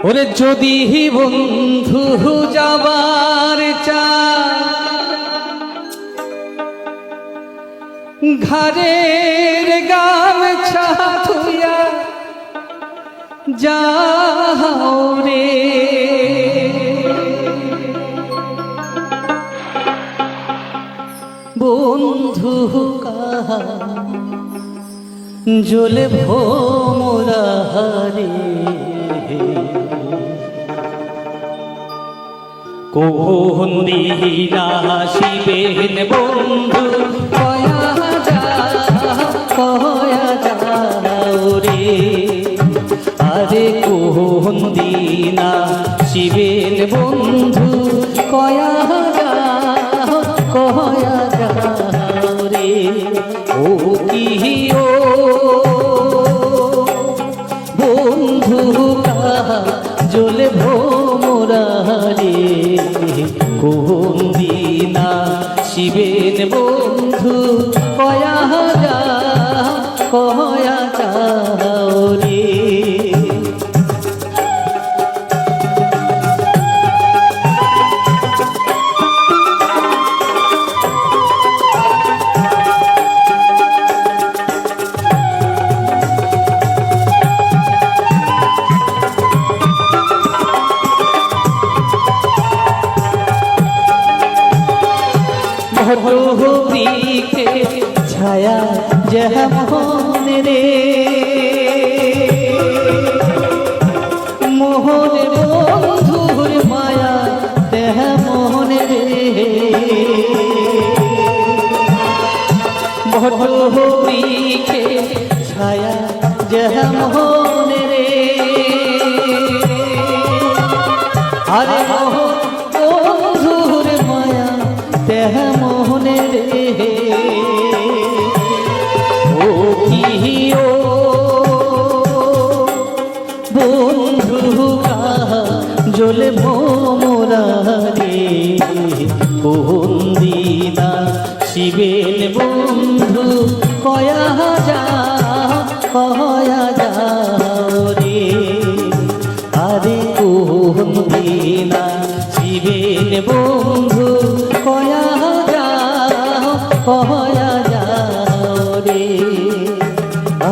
ওরে যদি বন্ধু যাবার চায় ঘরের গামছা থুইয়া যাও রে, বন্ধু কাহা জলে ভোমরা রে, কোন দিনা আসিবেন বন্ধু কয়া যাও রে, আরে কোন দিনা আসিবেন বন্ধু কয়া যাও রে, ও কি ও বন্ধু কাহা জলে ভোমরা রে, কোন দিনা শিবেন বন্ধু কয়া যাও রে। বৃক্ষে ছায়া যেমন রে, মোহন বন্ধুর মায়া তেমন রে, বৃক্ষে ছায়া যেমন রে, আরে মোহন বন্ধুর মায়া তেমন রে, ও কি ও বন্ধু কাহা জলে ভোমরা রে, কোন দিনা শিবেন বন্ধু কয়া যাও রে, আরে কোন দিনা শিবেন বন্ধু কয়া যাও রে,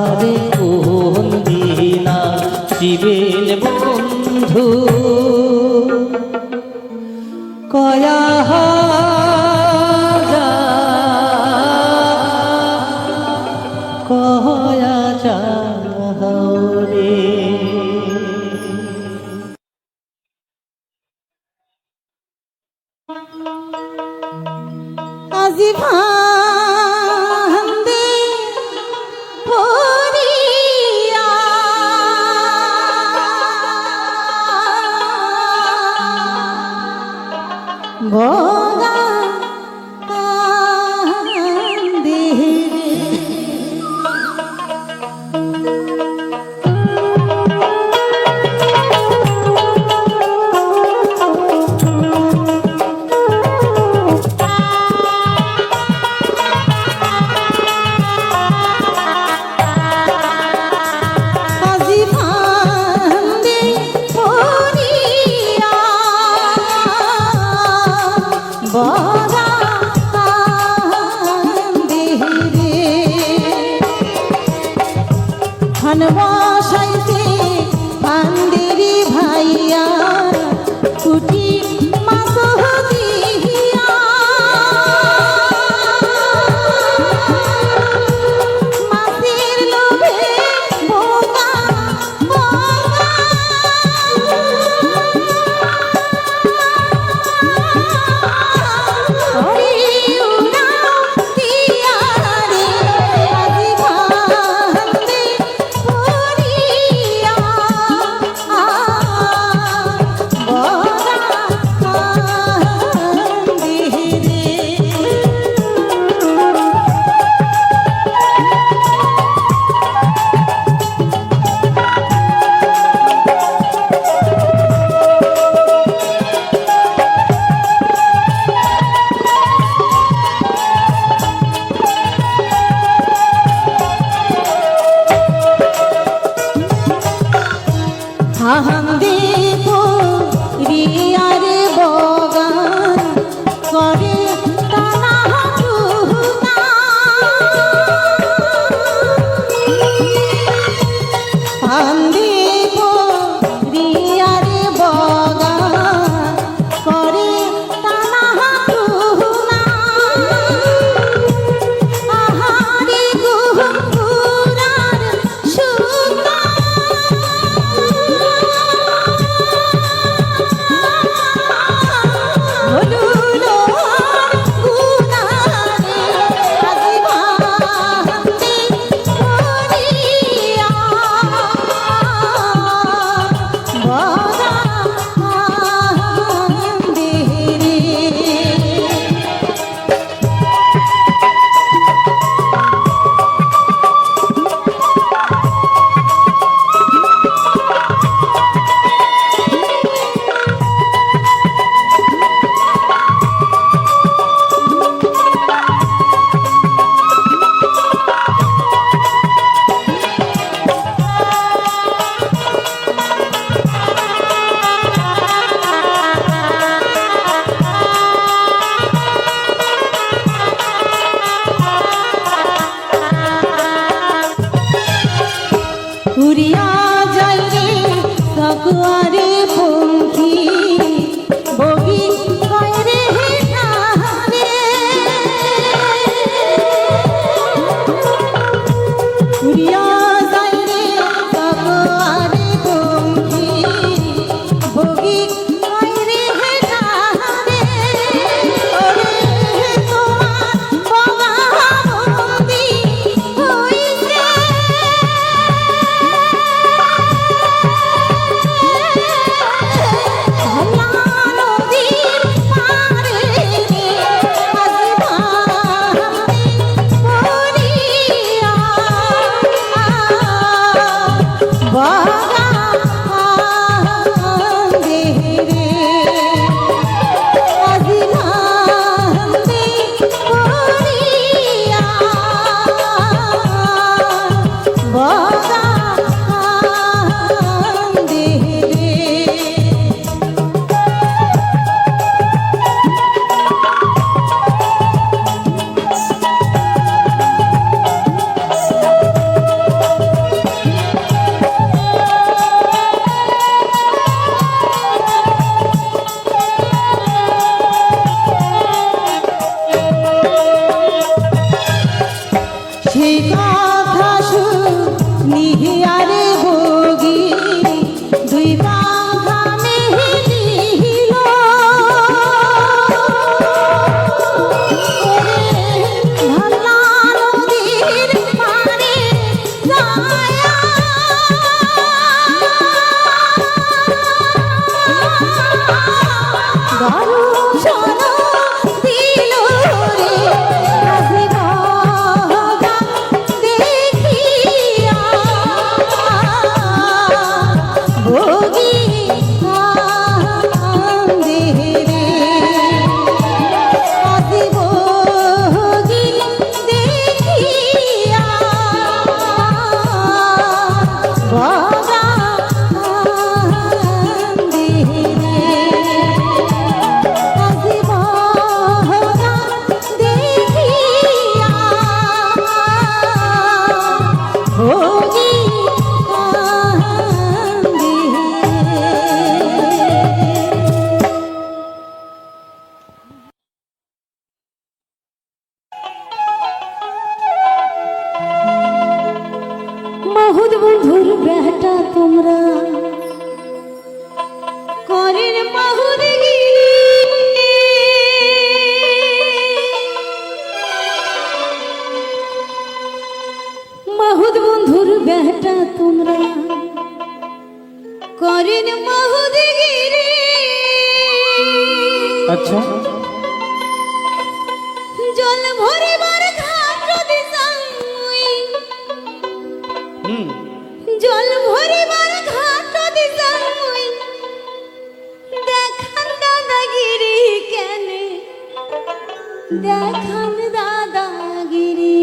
আরে কোন দিনা শিবেন বন্ধু কয়া যাও রে। আজি ভান্দে পড়িয়া ভোগা কান্দে বসাইতে ভান্ডেরি ভাইয়া কুটি মাছ দিয়া মাছের লোভে বোকা হাহান্দি ফান্দি রিয়ারে বগা করে টানা হাতুনা আহারে গুহুরার সুতা হলুলো গুনারে আজিবান্তে করিয়া বগা দেরে উড়িয়া যাই রে সকুয়ারে পঙ্খী বগি কয় রে নারে উড়িয়া যাই রে সকুয়ারে পঙ্খী বগি কয় রে নারে ওরে তোমার বগা বন্দি হইছে সেই কথা শুনিয়ারে বগি দুই বাঘা মেহিল ভাল্লা নদীর পারে যায়া দর্শন দিল রে আজিবগা দেখিয়া ভোগী কান্দে রে আজিবগি দেখিয়া বগা কান্দে রে আজিবগা দেখিয়া ভোগী মাহুদ বন্ধুর বেটা তোমরা করেন মাহুদ মাহুদ বন্ধুর বেটা তোমরা করেন মাহুদ গিরি আচ্ছা জল ভরিবার ঘাট দিশাই জল ভরিবার ঘাট দিশাই দেখান দাদাগিরি কেনে দেখান দাদাগিরি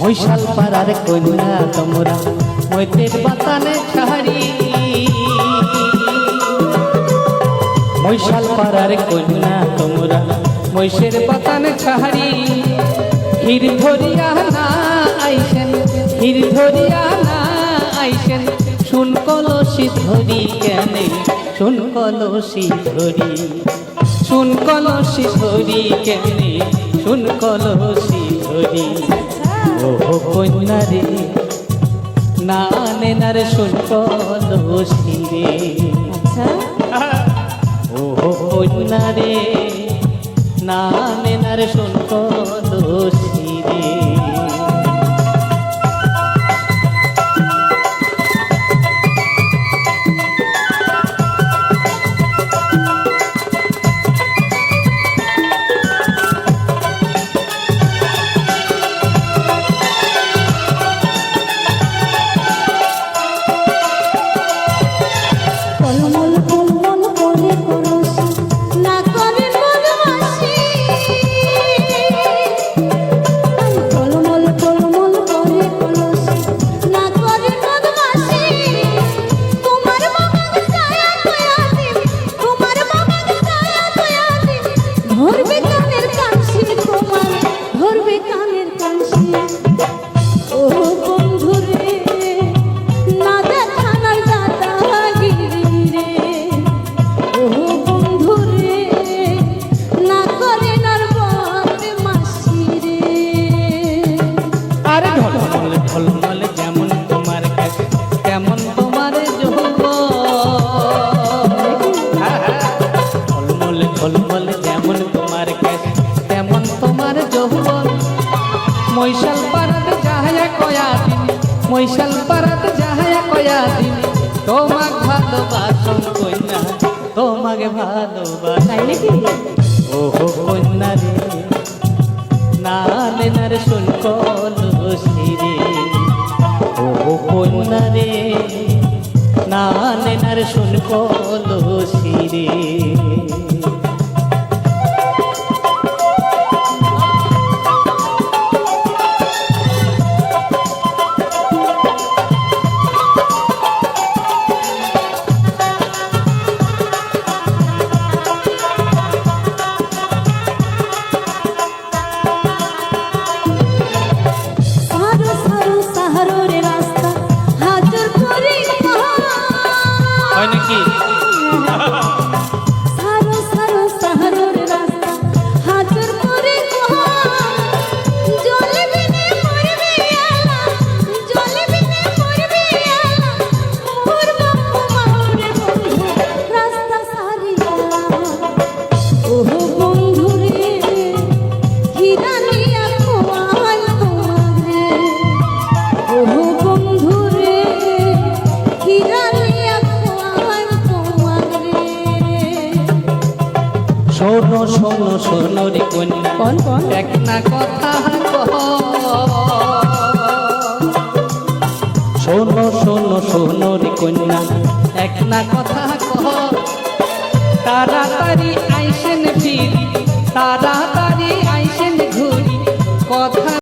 মৈশাল পাড়ার কন্যা তোমরা মৈতের বাতানে ছাড়ি, মৈশাল পাড়ার কন্যা তোমরা মৈশের বাতানে ছাড়ি, হির ধরিয়া না আইসেন, হির ধরিয়া না আইসেন, শুন কলসি ধরি কেনে, শুন কলসি ধরি, শুন কলসি ধরি কেনে, শুন কলসি ধরি। ও কন্যা রে না নেনার শুন কলসি রে, আচ্ছা ও কন্যা রে না নেনার শুন কলসি রে। কলমল কলমল করে করসি না করে বদমাশি, কলমল কলমল করে করসি না করে বদমাশি, তোমার বাবাকে ছায়া কয়া দিন, তোমার বাবাকে ছায়া কয়া দিন, ধরবে কানের কানসি তোমার, ধরবে কানের কানসি। ও বন্ধু রে না দেখানার দাদাগিরি রে, ও বন্ধু রে না করে নার বদমাশি রে। আরে ঢলমল ঢলমল যেমন তোমার কাছে তেমন তোমার ঢলমল ঢলমল যেমন তোমার কাছে তেমন তোমার যৌবন। মৈশাল পারাত যাহায়া কয়া দিন, মৈশাল পারাত যাহায়া কয়া দিন, তোমাক ভালোবাসন কন্যা, তোমাকে ভালোবাস। তাই নাকি? ওহো কন্যা রে না নেনার শুন কলসি রে, ওহো কন্যা রে না নেনার শুন কলসি রে। সারো সারো সাহারোর রাস্তা হাজার করে হয় নাকি? সারো সারো সাহারোর রাস্তা হাজার করে জলে বিনে মরবে আলা, জলে বিনে মরবে আলা, মোর বাপু মারে বন্ধু রাস্তা সারিয়া। ওহো বন্ধু রে হীরা নিয়া খোয়াল তোমার রে, ওহো বন্ধু রে হীরা নিয়া খোয়াল তোমার রে। শোনো শোনো শোনো রে কন্যা, কোন কোন? এক না কথা কহ। শোনো শোনো শোনো রে কন্যা, এক না কথা কহ। তাড়াতাড়ি আইসেন ফিরি, তাড়াতাড়ি আইসেন ঘুরি, কথা